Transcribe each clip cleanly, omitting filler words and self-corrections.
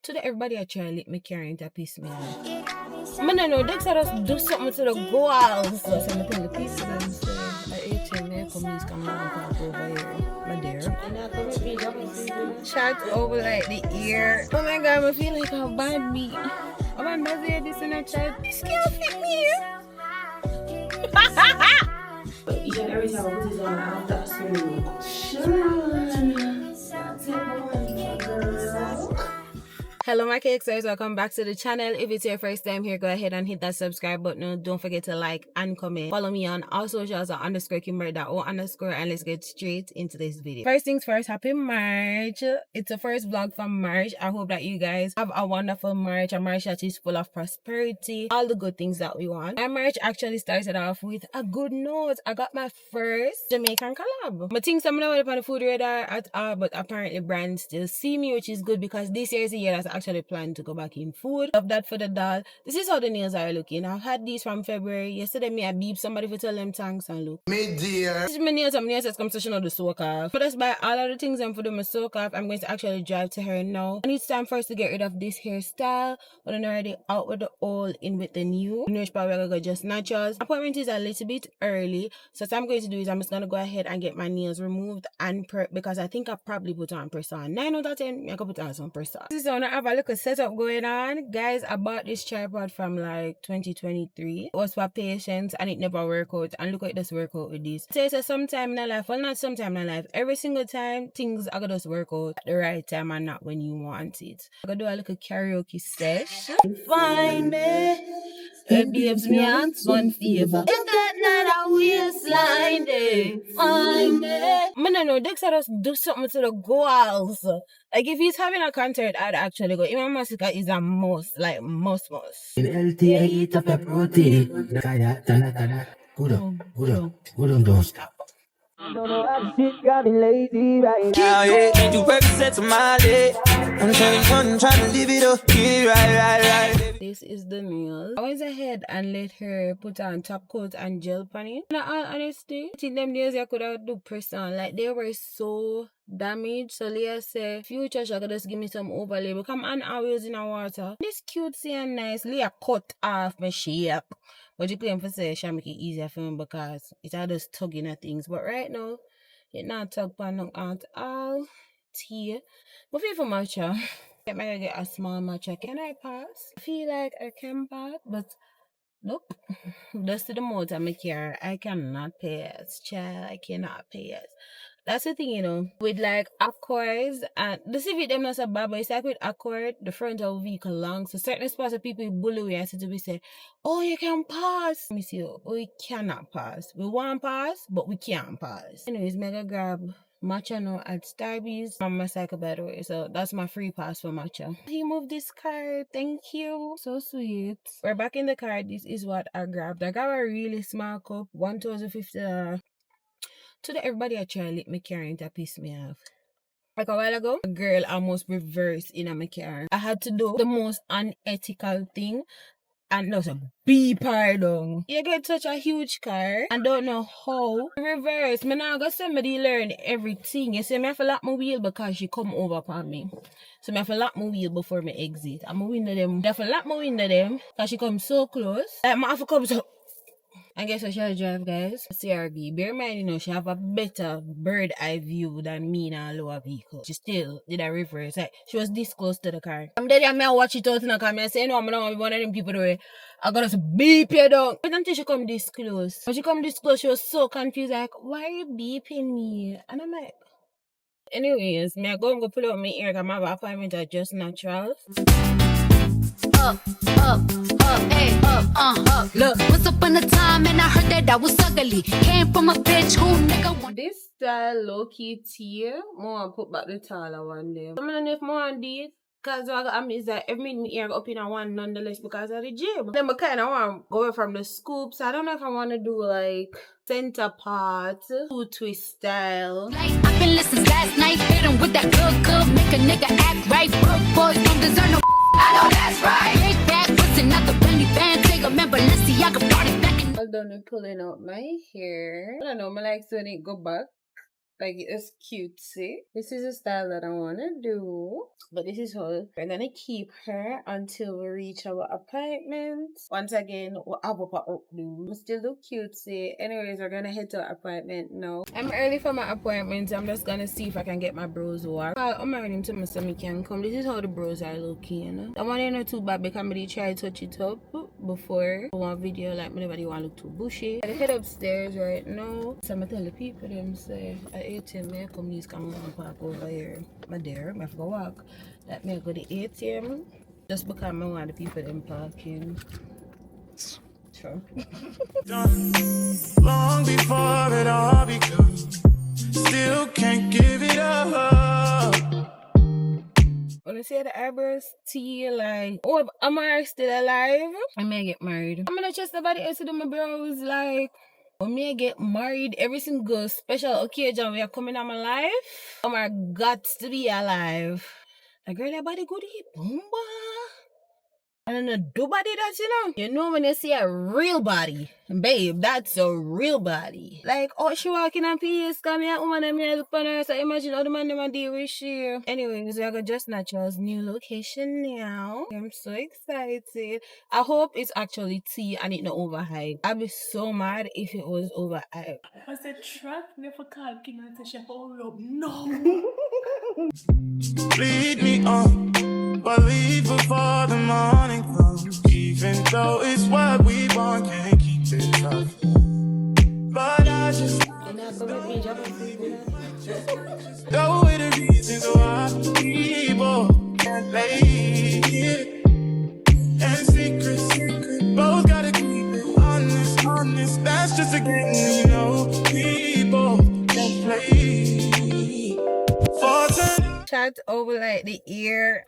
Today everybody I try let me carrying to piss me off. Man, I know Dexter just do something to the goals. So I'm telling the piece of them say I ate him there come these come and park over here. My dear. Chat over like the ear. Oh my god, I feel like a bad beat. Oh man, does hear this in a chat? Excuse me. Each and every time I put this on, I have to assume. Hello my Cakesters, welcome back to the channel. If it's your first time here, go ahead and hit that subscribe button. Don't forget to like and comment. Follow me on all socials at _kimberly_, and let's get straight into this video. First things first, happy March. It's the first vlog from March. I hope that you guys have a wonderful March, a March that is full of prosperity, all the good things that we want. My March actually started off with a good note. I got my first Jamaican collab. I think some of them on the food radar at all, but apparently brands still see me, which is good because this year is the year that's actually planned to go back in food. Love that for the doll. This is how the nails are looking. I've had these from February. Yesterday I beeped somebody for tell them thanks and look. Me dear. This is my nails. My nails has come session of the soak off. But that's by all of the things I'm for them soak off. I'm going to actually drive to her now. And it's time for us to get rid of this hairstyle. But I'm already out with the old, in with the new. You know, it's probably gonna go just naturals. Appointment is a little bit early. So what I'm going to do is I'm just gonna go ahead and get my nails removed and prep because I think I probably put on press on. 9 out of 10, I can put on some press on. This is how I have a little setup going on. Guys, I bought this tripod from like 2023. It was for patience and it never worked out. And look at this work out with this. So it's sometime in life, well not sometime in life, every single time things are gonna just work out at the right time and not when you want it. I'm gonna do a little karaoke sesh. Find me. It gives me hands one favor. If that not a waistline, find it. Man, I know Dexter just do something to the goals. Like if he's having a concert, I'd actually go. Imam Masika is a must, like must. In LT, I eat up a protein. Don't stop. Don't know how shit got me lazy right now. Yeah, can't you represent Somali? I'm trying to live it up. Right. This is the meal. I went ahead and let her put on top coat and gel on it. In all honesty, I think them days I could have do press on. Like they were so damaged. So Leah said, future she could just give me some overlay. But come on, I was in the water. This cutesy and nice. Leah cut off my shape. But you claim for say she make it easier for me because it's all just tugging at things. But right now, it not tug on at all. Tea. But feel for matcha. I might get a small matcha. Can I pass? I feel like I can pass, but nope. Just to the motor my car. I cannot pass. Child, I cannot pass. That's the thing, you know, with like Accords and the civic them not so bad, but it's like with Accord, the front of the vehicle long. So certain spots of people bully we I see to be say, oh you can pass. Let me see, oh we cannot pass. We want pass, but we can't pass. Anyways, mega grab matcha now at Starbucks from my cycle by the way. So that's my free pass for matcha. He moved this card, thank you. So sweet. We're back in the car. This is what I grabbed. I got a really small cup, $1,050. Today everybody I try let me carrying to piss me off. Like a while ago, a girl almost reversed in my car. I had to do the most unethical thing and that was a beep her down. You get such a huge car and don't know how to reverse. Me now got somebody learn everything. You see, me have to lock my wheel because she come over upon me. So me have to lock my wheel before me exit. And my window them. I have to lock my window them because she come so close. Like I have to come so. And guess what she'll drive, guys? CRV. Bear in mind, you know, she have a better bird eye view than me in a lower vehicle. She still did a reverse. Like, she was this close to the car. I'm there and I watch it out in the car. I say, no, I'm not one of them people the way. I gotta beep you down. But until she come this close. When she come this close, she was so confused. Like, why are you beeping me? And I'm like, anyways, me I go and go pull out my ear because I have an appointment at Just Natural. Up, hey, up. Look, once upon a time, and I heard that I was ugly. Came from a bitch who nigga want. This style low-key tea, more put back the taller one there. I don't know if more on this, because I mean, is that every minute here up in a one nonetheless because of the gym. Then I kind of want to go away from the scoops. I don't know if I want to do like center part, two twist style. Like, I've been listening last night, hit him with that good, make a nigga act right. Broke boys don't deserve no. I know that's right. Big bag, pussy, not the Benny band. Take a member, let's see, I can party back in. I'm done with pulling out my hair. I don't know, I like seeing it go back. Like, it's cutesy. This is the style that I want to do. But this is how we're going to keep her until we reach our appointment. Once again, we'll have up do. Still look cutesy. Anyways, we're going to head to our appointment now. I'm early for my appointment. I'm just going to see if I can get my brows washed. I'm running to my stomach can come. This is how the brows are looking, you know. That one ain't not too bad because I try to touch it up before one video. Like, nobody want to look too bushy. I head upstairs right now. So I'm going to tell the people them say, ATM, may I come use come and park over here. My dear, I have to go walk. That may I go to the ATM. Just because I want the people them parking. Sure. Long before it all becomes, still can't give it up. When I say the eyebrows tea, like, oh, am I still alive? I may get married. I'm gonna trust nobody else to do my brows, like, when me get married, every single special occasion we are coming on my life, I got to be alive. Like, girl, that body good, bomba. And then do body that, you know when you see a real body, babe, that's a real body. Like, oh, she walking on PS, come here, woman, and me look on her, so imagine all the man them deal with she. Anyways, we are going just Natural's new location now. I'm so excited. I hope it's actually tea and it not overhyped. I'd be so mad if it was overhyped. I said, track me for call King and say, chef, hurry up. No. Lead me on, but leave before the morning comes. Even though it's what we want, can't keep it up. But I just go with the reasons why people can't lay it. And secret, both gotta keep it honest. That's just a game, you know. People can't play. Chat over like the ear.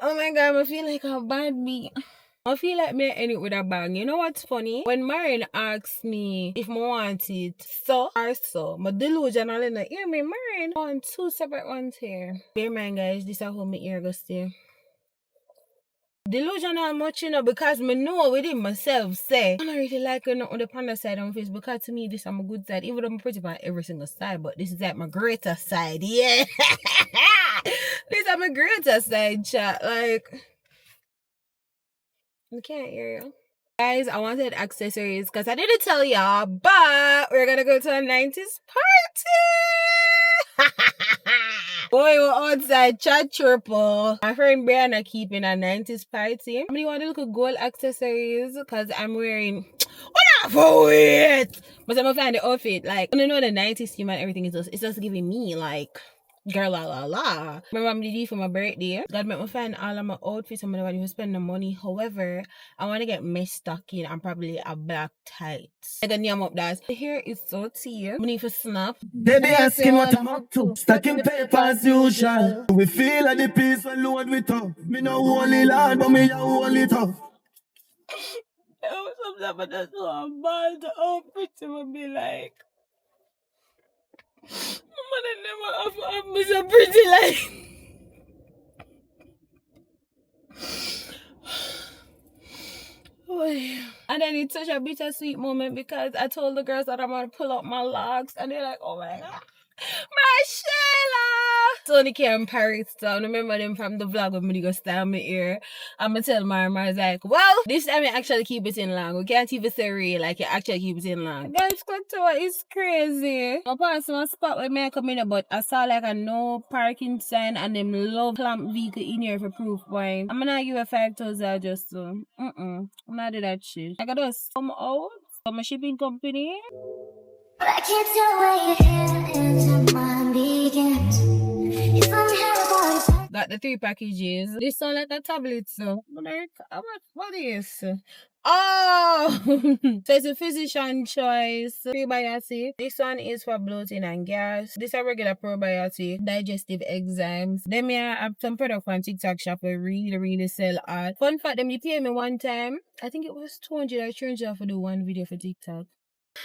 Oh my god, I feel like a bad me. I feel like me end it with a bang. You know what's funny? When Marion asks me if I want it so or so, my delusional in the ear me, Marion, I want two separate ones here. Bear in mind, guys, this is how my ear goes stay. Delusional much, you know, because me know within myself say I don't really like her on the panda side of my face, because to me this is my good side, even though I'm pretty on every single side, but this is like my greater side, yeah. This is my greater side, chat. Like, I can't hear you. Guys, I wanted accessories because I didn't tell y'all, but we're gonna go to a 90s party. Boy, we're outside chat triple. My friend Brianna keeping a 90s party. I want to look at gold accessories because I'm wearing. What for it? But I'm gonna find the outfit. Like, I don't know the 90s theme and everything is it's just giving me like. Girl, la la la. My mom did it for my birthday. God make me find all of my outfits. I'm gonna spend the money. However, I want to get my stocking and probably a black tights. I got name up that. The hair is so tea. I need to snap. They be asking what I'm up to. Stacking paper as usual. We feel like the peace and load with tough. Me no only lad, but me a only tough. Sometimes I just so bad. The outfits will be like. I never have me so pretty like. And then it's such a bittersweet moment because I told the girls that I'm gonna pull up my locks and they're like, oh my god, Marshalla! Tony came Paris, so I remember them from the vlog when me go style my ear. I'm gonna tell Mara's like, well, this time you actually keep it in long. We can't even say real, like you actually keep it in long. Guys, Cluttour is crazy. I passed my spot where me come in, but I saw like a no parking sign and them love clamp vehicle in here for proof point. I'm gonna give a 5,000 just so. I'm not do that shit. I gotta come out from a shipping company. I can't tell where your hair ends and mine begins. If I'm here, boys. Got the 3 packages. This sound like a tablet, so. Like, what is? Oh! So it's a physician choice prebiotic. This one is for bloating and gas. This is a regular probiotic, digestive enzymes. Then I have some product on TikTok shop where really sell art. Fun fact, them you pay me one time. I think it was 200 or 300 for the one video for TikTok.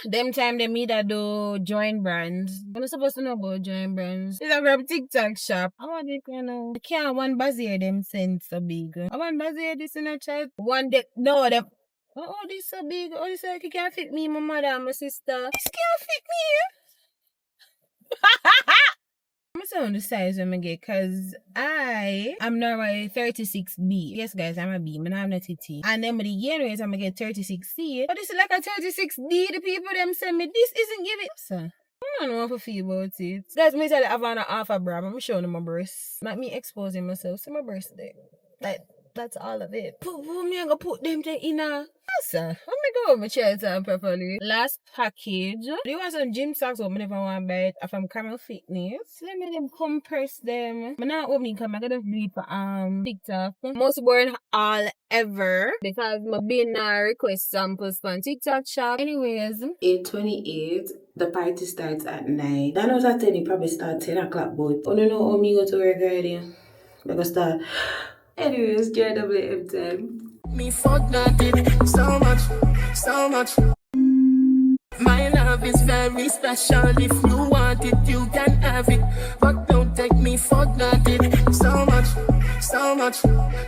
Them time they me that do join brands. I'm not supposed to know about join brands. It's a from TikTok shop. I want it, you know. I can't one bazier them send so big. I want bazier this in a chat. One day, no, them. Oh, this so big. Oh, this like it can't fit me, my mother and my sister. This can't fit me. I'm so on the size when I get because I am normally 36B. Yes, guys, I'm a B. I have no TT. And then with the gain weight, I'm going to get 36C. But this is like a 36D. The people them send me, this isn't giving. Sir, I don't know how to feel about it. Guys, me tell you, I've a half a bra. I'm showing them my breasts. Not me exposing myself. See my breasts there. Like, that's all of it. Put me, I'm going to put them in a... Sir, I'm gonna go with my chest on properly. Last package. Do you want some gym socks? But I never want to buy it from Caramel Fitness. Let me them compress them. I'm not opening because I'm gonna do it for TikTok. Most boring all ever because my been request samples from TikTok shop. Anyways, 8:28. The party starts at 9. That was at 10. It probably start 10 o'clock. But I don't know how me go to work already. Because start. Anyways, JWM time. Me forgot it so much, so much. My love is very special. If you want it, you can have it. But don't take me for granted. So much, so much,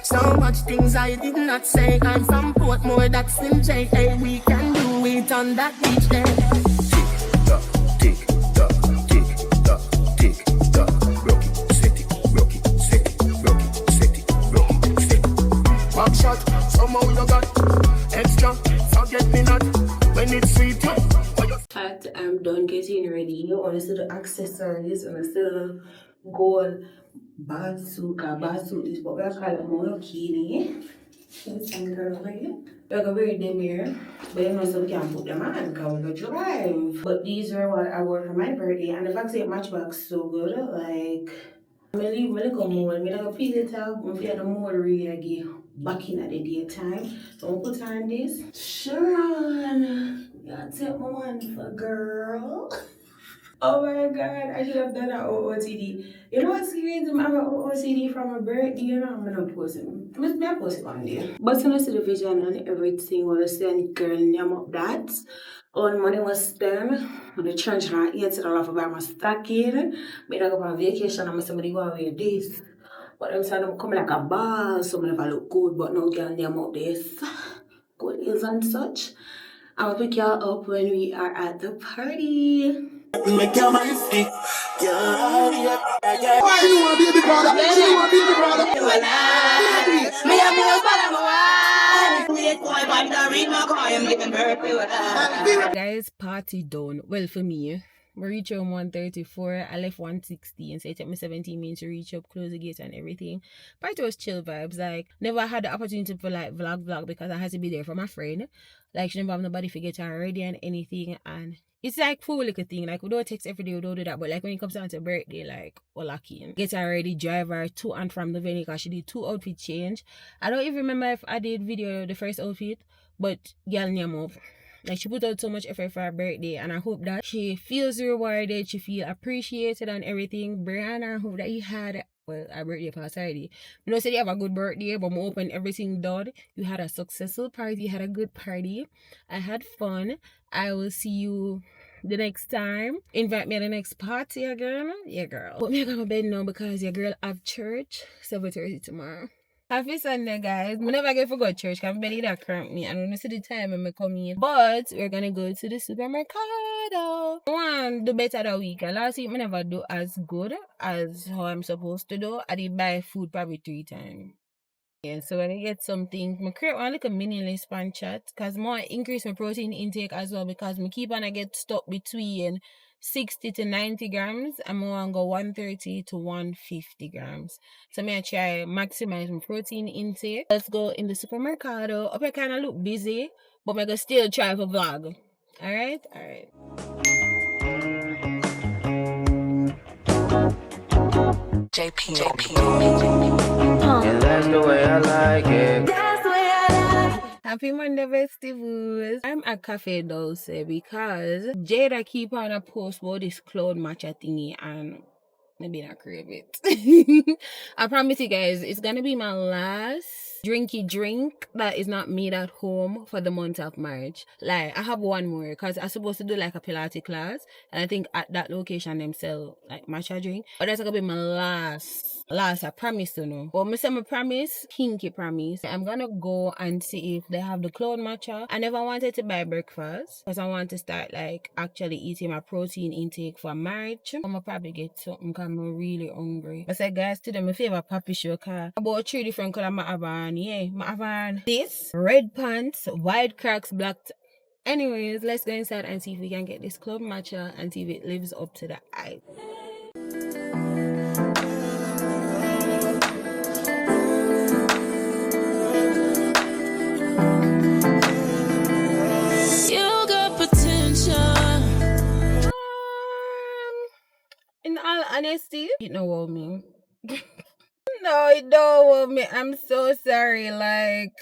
so much things I did not say. I'm from Portmore, that's in JA. We can do it on that beach there. Tick tock, tick tock, tick tock, tick tock. Rock it, set it, rock it, set it, rock it, set it, rock it, set it. Back shot, somehow you got extra. Forget me not when it's sweet. I'm done getting ready. I want to see the accessories. I want to see the gold bathsuit. Bathsuit is what we call a monokini. It's some girl over here. We're going to wear them here. But you know, so we can't put them on because we're going to drive. But these are what I wore for my birthday. And the fact that it match back so good. Like, I'm going to leave my little more. I'm going to feel it out. I'm going to feel the more really back in at the daytime. So I'm going to put on this. Sharon. Yeah, take my one for girl. Oh my god, I should have done an OOTD. You know what's serious? I'm having an OOTD from my birthday, you know, I'm gonna post it. I'm gonna post it one day. But when I see the vision and everything, when I send girl name up that, all the money was spent, when the church and $80 for buy my stocking, but I go on vacation and somebody go away this. But I'm saying I'm coming like a boss, so I never look good, but no girl name up this. Good is and such. I'll pick y'all up when we are at the party. Make your mind stick. Yeah. Why you want to be the brother? She want to be the brother. guys, party done. Well, for me, we reach home 1:34. I left 1:16, so it took me 17 minutes to reach up, close the gate and everything. Party was chill vibes. Like, never had the opportunity for like vlog because I had to be there for my friend. Like, she never have nobody to get her ready and anything. And it's like cool little thing. Like, we don't text every day, we don't do that. But like when it comes down to birthday, like, we're lucky. Get her ready, drive her to and from the venue because she did 2 outfit change. I don't even remember if I did video the first outfit, but girl name up. Like, she put out so much effort for her birthday, and I hope that she feels rewarded, she feel appreciated and everything. Brianna, I hope that you had, well, a birthday past already. You know, say you have a good birthday, but I'm open everything done. You had a successful party, you had a good party. I had fun. I will see you the next time. Invite me to the next party again. Yeah, girl. Put me on my bed now because your girl have church 7:30 tomorrow. Happy Sunday, guys. I never get to go to church because my belly that cramp me. I don't see the time when I come in. But we're gonna go to the supermercado. One, do better that week. And last week, I never do as good as how I'm supposed to do. I did buy food probably 3 times. Yeah, so when I get something, I create one like a mini list pan chat because more increase my protein intake as well because I keep on I get stuck between 60 to 90 grams. I'm going to go 130 to 150 grams. So I try maximize my protein intake. Let's go in the supermercado. Up I kind of look busy, but I'm going to still try for vlog. Alright? Alright. JP. And that's the way I like it. Happy Monday festivals. I'm at Cafe Dolce because Jada keep on a post about this cloud matcha thingy and maybe not crave it. I promise you guys, it's gonna be my last drinky drink that is not made at home for the month of March. Like, I have one more because I'm supposed to do like a Pilates class, and I think at that location them sell like matcha drink. But that's gonna be my last, I promise you know. But I say my promise, pinky promise. I'm gonna go and see if they have the cloud matcha. I never wanted to buy breakfast because I want to start like actually eating my protein intake for March. I'm gonna probably get something because I'm really hungry. I said, guys, today my favorite papi show car. About 3 different colors I have on. Yeah, I have on this, red pants, white cracks, black. Anyways, let's go inside and see if we can get this club matcha and see if it lives up to the hype. You got potential. In all honesty, it don't want me. No, it don't want me. I'm so sorry. Like,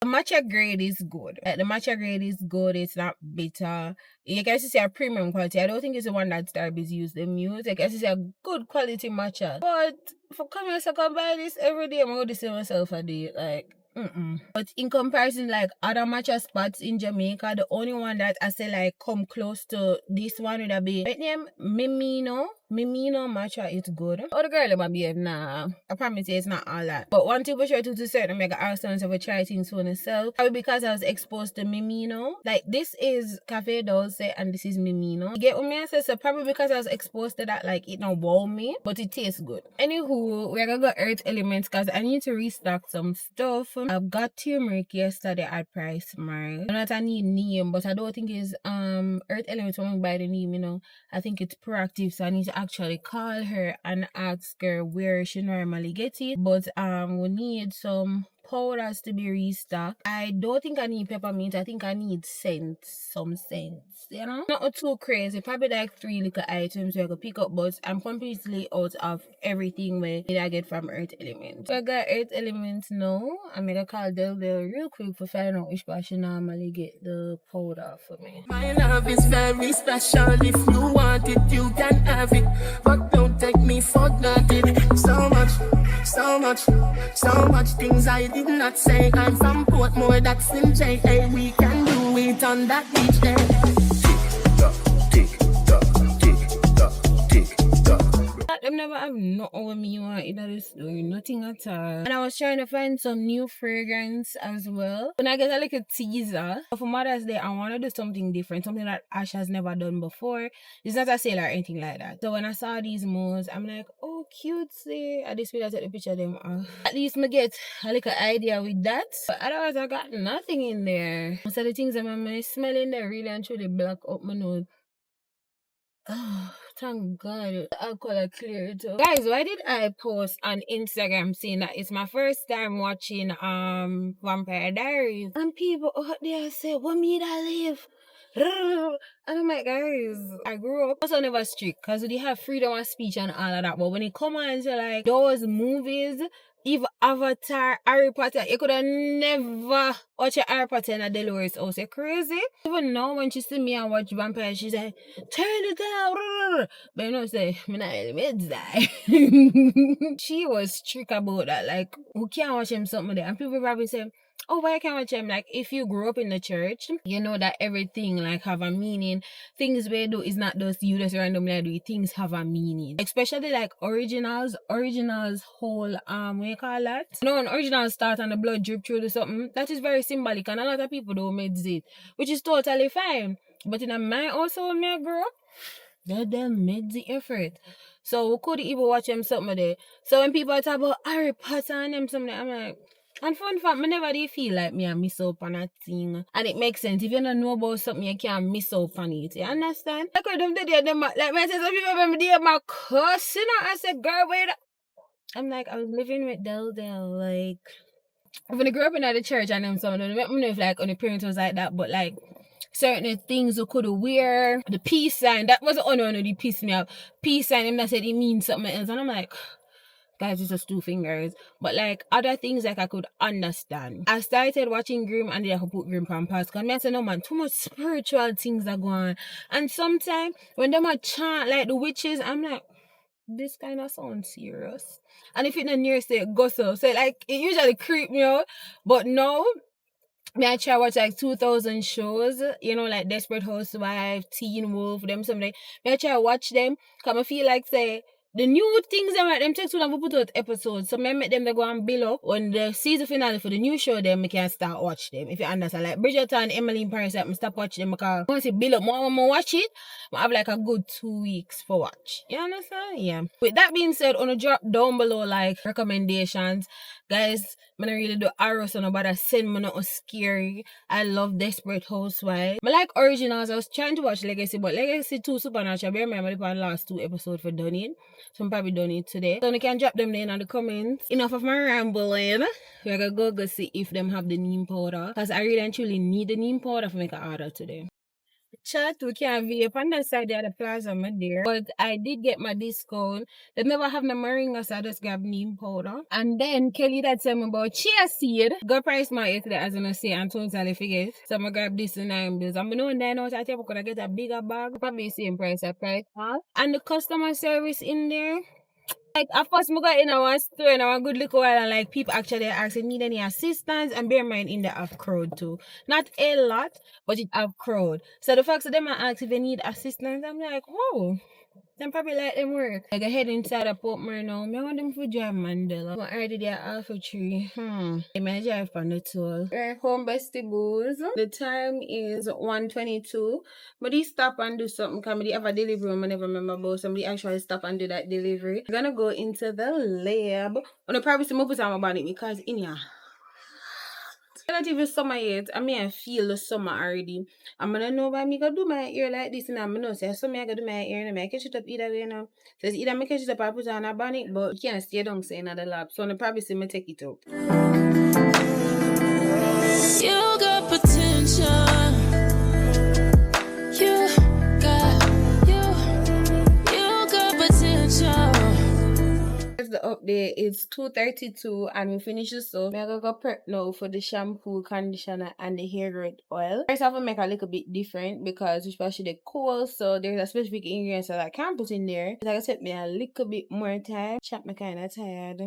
the matcha grade is good. Like, the matcha grade is good. It's not bitter. You can see a premium quality. I don't think it's the one that Starbucks use them use. I can see a good quality matcha. But for coming to come buy this every day, I'm going to see myself a day. Like, But in comparison, like other matcha spots in Jamaica, the only one that I say like come close to this one would be right name Mimino matcha is good. Oh, the girl might be nah. I promise you it's not all that. But one thing for sure to certain make ask if I try things for myself. Probably because I was exposed to Mimino. Like this is Cafe Dolce and this is Mimino. You get what me I say? So probably because I was exposed to that, like it not wow me, but it tastes good. Anywho, we're gonna go Earth Elements because I need to restock some stuff. I've got turmeric yesterday at Price Mart. I not a need name, but I don't think it's Earth Elements when we buy the name, you know. I think it's proactive, so I need to actually call her and ask her where she normally gets it. But we need some powders to be restocked. I don't think I need peppermint. I think I need some scents, you know? Not too crazy. Probably like 3 little items where I could pick up, but I'm completely out of everything where I get from Earth Elements. So I got Earth Elements now. I'm gonna call Del real quick to find out which part she normally get the powder for me. My love is very special. If you want it, you can have it. But don't take me for granted. So much things I did not say. I'm from Portmore, that's in JA. We can do it on that beach there. Them never have nothing with me or either story, nothing at all. And I was trying to find some new fragrance as well. When I get a little teaser for Mother's Day, I want to do something different, something that Ash has never done before. It's not a sale or anything like that. So when I saw these modes, I'm like, oh, cutesy. At this point, I take the picture of them off. At least I get a little idea with that. But otherwise, I got nothing in there. Most of the things I'm smelling there really and truly black up my nose. Oh, thank God. The alcohol clear too. Guys, why did I post on Instagram saying that it's my first time watching Vampire Diaries? And people out there say, what me that live? And I'm like, guys, I grew up also never strict because they have freedom of speech and all of that. But when it come on to like those movies, even Avatar, Harry Potter, you could have never watched a Harry Potter in a Dolores house. You crazy? Even now when she see me and watch Vampire, she's like, turn it down. But you know, say, me not meds die. She was strict about that. Like, who can't watch him something there? And people probably say, oh, why can't watch him? Like, if you grew up in the church, you know that everything like have a meaning. Things we do is not just you just randomly do it. Things have a meaning. Especially like originals whole what you call that? No, an original start and the blood drip through to something. That is very symbolic and a lot of people don't meditate, which is totally fine. But in my also when I grew up, they made the effort. So we could even watch them something there. So when people talk about Harry Potter and them something, I'm like, and fun fact, I never did feel like me I miss out on a thing. And it makes sense. If you don't know about something, you can't miss out on it. You understand? Like when them did them like I said, some people remember they my cuss, you know. I said, girl, wait. I'm like, I was living with Del. Like when I grew up in the church and them some, I don't know if like on the parents was like that, but like certain things you could wear, the peace sign, that was the only one that pissed me off. Peace sign, him that said it means something else. And I'm like, guys, it's just 2 fingers. But like other things like I could understand. I started watching Grimm and then I could put Grimm on pause. Because I said, no man, too much spiritual things are going on. And sometimes when them a chant like the witches, I'm like, this kind of sounds serious. And if it not near say go so like it usually creep me out. But now me I try watch like 2000 shows, you know, like Desperate Housewives, Teen Wolf, them something. Me I try watch them, cause I feel like say the new things them like them take too long to put out episodes. So me make them they go and build up when the season finale for the new show them me can start watch them. If you understand, like Bridgerton, Emily in Paris, like me stop watch them because once it build up more watch it, I have like a good 2 weeks for watch. You understand? Yeah. With that being said, on a drop down below like recommendations. Guys, I don't really do horror, so nobody send me nothing scary. I love Desperate Housewives. I like originals. I was trying to watch Legacy, but Legacy 2 Supernatural. I remember the last 2 episodes for done it. So I'm probably done it today. So you can drop them in the comments. Enough of my rambling. We're gonna go see if them have the neem powder. Because I really and truly need the neem powder to make an order today. Chat, we can't vape on the side of the plaza, my dear. But I did get my discount. They never have no moringa, so I just grab neem powder. And then Kelly that told me about chia seed. Go price my yesterday as I say and totally forget. So I'm gonna grab this in 9 bills. I'm gonna know 9 out I think I'm gonna get a bigger bag. Probably the same price I price. And the customer service in there. Like, of course, I got in our store and our good little while, and like people actually asking need any assistance. And bear in mind, in the have crowd too. Not a lot, but it have crowd. So the fact that them ask if they need assistance, I'm like, whoa. Them probably like them work. Like I head inside a Portmore now. I want them for drive Mandela. I already there half a tree. I may drive on the tool. Right, home bestie booze. The time is 1:22. But they stop and do something. Because they have a delivery. I never remember about somebody actually stop and do that delivery. I'm gonna go into the lab. I'm gonna probably see my put on my body because in here. Not even summer yet. I mean, I feel the summer already. I'm gonna know why me gonna do my hair like this, and I'm gonna say so me I gonna do my hair and I catch it up either way now. So it's either me catch it up or put on a bonnet, but you can't stay down saying at the lab. So I'm probably see me take it up. You got potential. You got potential. The update is 2:32 and we finish the soap. I'm gonna go prep now for the shampoo, conditioner, and the hair growth oil. First, I have to make a little bit different because it's actually cool, so there's a specific ingredient that I can't put in there. It's gonna take me a little bit more time. Chat me kind of tired.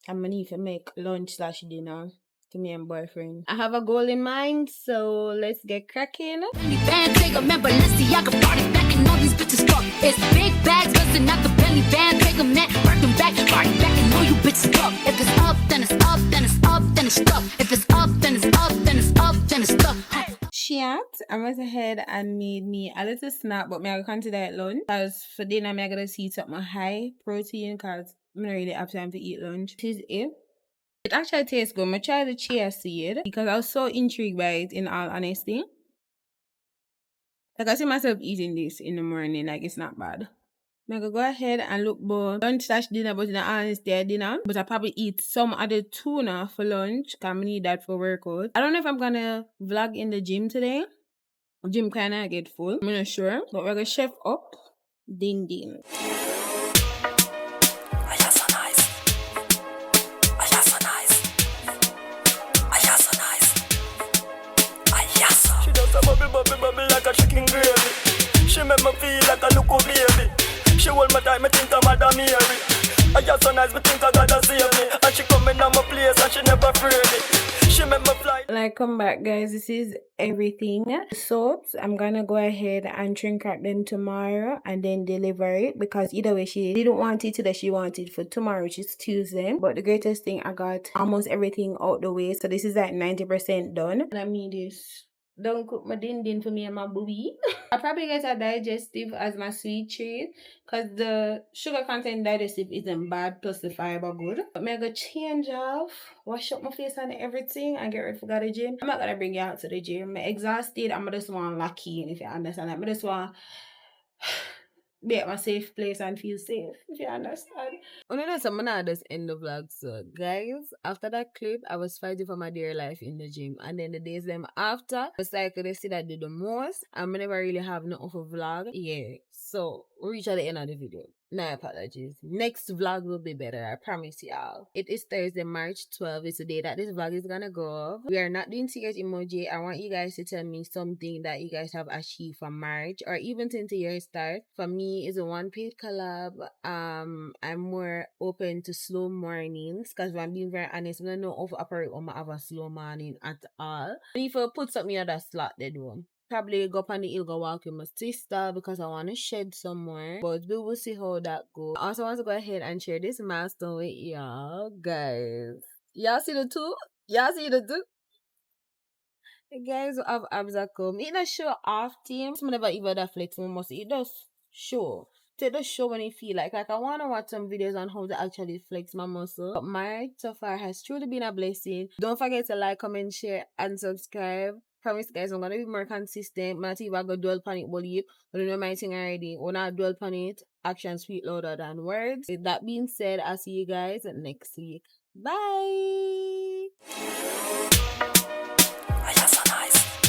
I'm gonna need to make lunch/dinner to me and boyfriend. I have a goal in mind, so let's get cracking. Band, take a member, let's see, I can party back and all these bitches fuck. It's big bags, busting out the belly band, take a man, working back, party back and all you bitches fuck. If it's up, then it's up, then it's up, then it's stuck. If it's up, then it's up, then it's up, then it's stuck. Chat, I went ahead and made me a little snack, but me I consider it lunch. Because for dinner, I'm gonna see something high protein because I don't really have time to eat lunch. This is it. It actually tastes good. I tried the chia seed because I was so intrigued by it, in all honesty. Like I see myself eating this in the morning, like it's not bad. I'm gonna go ahead and look for lunch/dinner, but in all honesty, dinner. But I probably eat some other tuna for lunch because I need that for workout. I don't know if I'm gonna vlog in the gym today. Gym kinda get full. I'm not sure. But we're gonna chef up. Ding ding. Bubble like a chicken gravy. She make me feel like a local baby. She hold my time, me think I'm Madam Mary. I just so nice, me think I gotta save me. And she coming on my place and she never afraid me. She make me fly. Like, come back, guys. This is everything. Soaps, I'm gonna go ahead and shrink wrap them tomorrow and then deliver it because either way, she didn't want it today. She wanted for tomorrow, which is Tuesday. But the greatest thing, I got almost everything out the way. So this is like 90% done. And I mean this. Don't cook my din for me and my booby. I probably get a digestive as my sweet treat because the sugar content digestive isn't bad plus the fiber good. But I'm gonna change off, wash up my face and everything and get ready for the gym. I'm not gonna bring you out to the gym. I'm exhausted. I'm just want lucky, if you understand. I just want be at my safe place and feel safe, if you understand. Oh no, I'm gonna just end the vlog. So guys, after that clip, I was fighting for my dear life in the gym. And then the days them after, the cycle they see that I did the most. I never really have nothing for vlog. Yeah. So we reach at the end of the video. No apologies. Next vlog will be better, I promise y'all. It is Thursday, March 12th. It's the day that this vlog is gonna go off. We are not doing tears emoji. I want you guys to tell me something that you guys have achieved from March or even since the year start. For me, it's a one-page collab. I'm more open to slow mornings because if I'm being very honest, I don't know if I operate on my have a slow morning at all. And if I put something on that slot, they do. Probably go up on the hill, go walk with my sister because I want to shed somewhere. But we will see how that goes. I also want to go ahead and share this milestone with y'all, guys. Y'all see the two? Y'all see the two? The guys who have abs that come. It does show off team. Some never even that flex must. It does show. Take the show when you feel like I want to watch some videos on how to actually flex my muscle. But March so far has truly been a blessing. Don't forget to like, comment, share, and subscribe. Promise guys, I'm gonna be more consistent. Not even go dwell on it, believe. But you know my thing already. When I dwell on it, actions speak louder than words. With that being said, I'll see you guys next week. Bye. Ay, ya son nice.